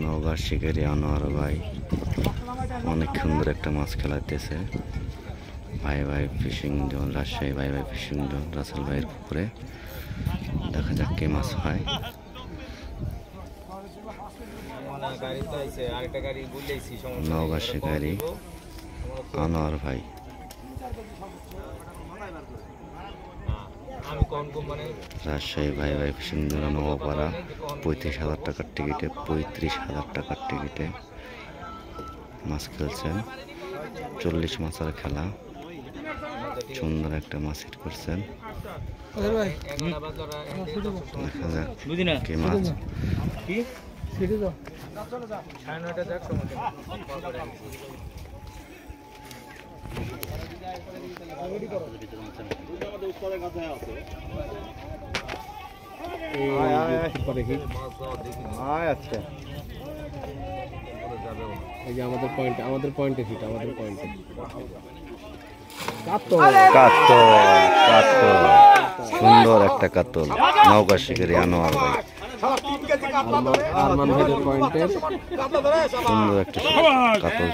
নওগাঁ শিকারি আনোয়ার ভাই অনেক সুন্দর একটা মাছ খেলাইতেছে। ভাই ভাই ফিশিং জোন রাজশাহী, ভাই ভাই ফিশিং জোন রাসেল ভাইয়ের পুকুরে। দেখা যাক কে মাছ হয়। নওগাঁ শিকারি আনোয়ার ভাই, রাজশাহী ভাই ভাই ফিশিং জোন নওপাড়া। 35,000 টাকার টিকিটে, 35,000 টাকার টিকিটে মাছ খেলছেন। 40 মাছের খেলা, সুন্দর একটা মাছ হিট করছেন। দেখা যাক কি মাছ। আচ্ছা, এই যে আমাদের পয়েন্টে হিট, আমাদের পয়েন্টে সুন্দর একটা কাতল। নওগাঁ শিকারি আনোয়ার ভাই, আরমান ভাইয়ের পয়েন্টে সুন্দর একটা কাতল।